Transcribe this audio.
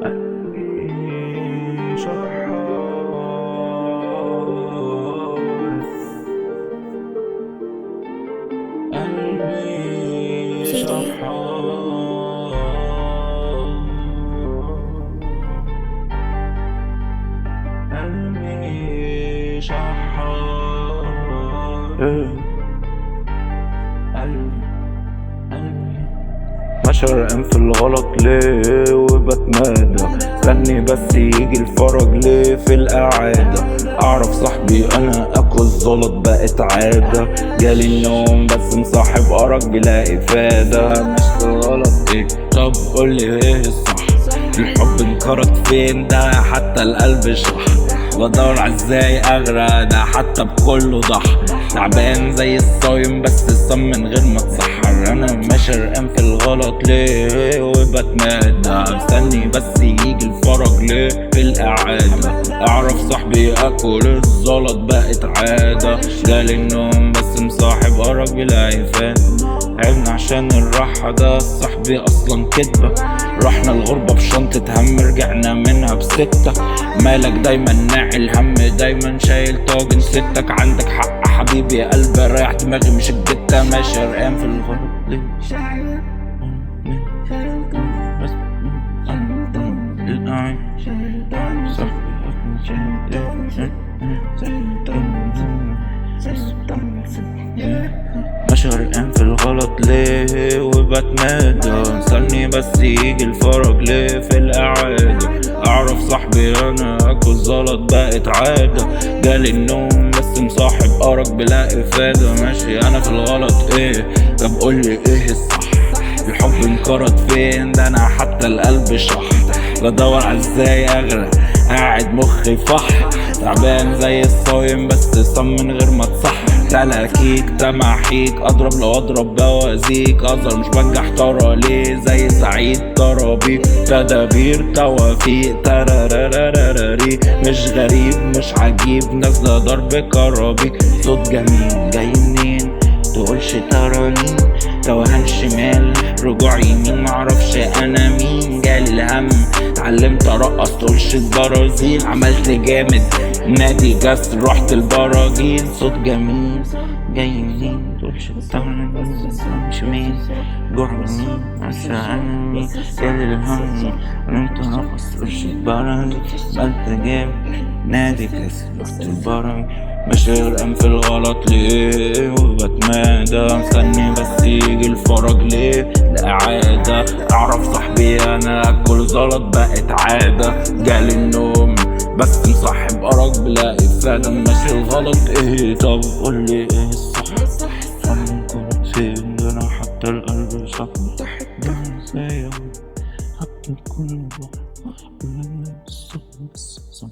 قلبي شحاث، قلبي في ايه؟ شحاث، قلبي شحاث، قلبي ماشي غرقان في الغلط ليه وبتمادى، استني بس يجي الفرج ليه في القعادة. اعرف صاحبي انا اكل زلط بقت عادة، جالي النوم بس مصاحب ارق بلا افادة. مش في الغلط ايه؟ طب قولي ايه الصح؟ الحب انكرت فين ده حتى القلب شح، بدور على ازاي اغرق ده حتى بكله ضح. تعبان زي الصايم بس الصم من غير ما تصحر، انا ماشي غرقان في الغلط ليه وبتمادى، مستني بس يجي الفرج ليه في القعادة. اعرف صاحبي اكل الزلط بقت عادة، جالي النوم بس مصاحب ارق بلا عفان. تعبنا عشان الراحة ده صاحبي اصلا كدبة، رحنا الغربة بشنطة هم رجعنا منها بستة. مالك دايما ناعي الهم دايما شايل طاجن ستك، عندك حق حبيبي يا قلبي رايح دماغي مش الجتة، ماشي غرقان في الغلط ليه ماشي غرقان في الغلط ليه وبتمادى، مستني بس يجي الفرج ليه في القعادة. اعرف صاحبي انا اكل زلط بقت عادة، جالي النوم بس مصاحب ارق بلا افادة. ماشي انا في الغلط ايه؟ طب قولي ايه الصح؟ الحب انكرت فين ده انا حتى القلب شح، بدور على ازاي اغرق قاعد مخي فح. تعبان زي الصايم بس صم من غير ما تصح، تلاكيك تماحيك اضرب لو اضرب بوازيك، اظهر مش بنجح ترى ليه زي سعيد ترابيك، تدابير توافيق تراراراراري، مش غريب مش عجيب نازله ضرب كرابيك. صوت جميل جاي منين تقولش ترى مين، توهان شمال رجوع يمين معرفش انا مين. جالي الهم اتعلمت ارقص تقولش البرازيل، عملت جامد نادي جس رحت البراجيل. صوت جميل جاي منين تقولش ترى شمال رجوع يمين عشان انا مين. جالي الهم اتعلمت ارقص تقولش البرازيل، عملت جامد نادي جس رحت البراجيل. مش غرقان في الغلط ليه وبتمادى، مستني بس يجي الفرج ليه القعادة. اعرف صاحبي انا اكل زلط بقت عادة، جالي النوم بس مصاحب ارق بلا افادة. ماشي الغلط ايه؟ طب قولي ايه الصح؟ كنت فين ده انا حتى القلب صح، ده ازاي حتى كل الصح بس صح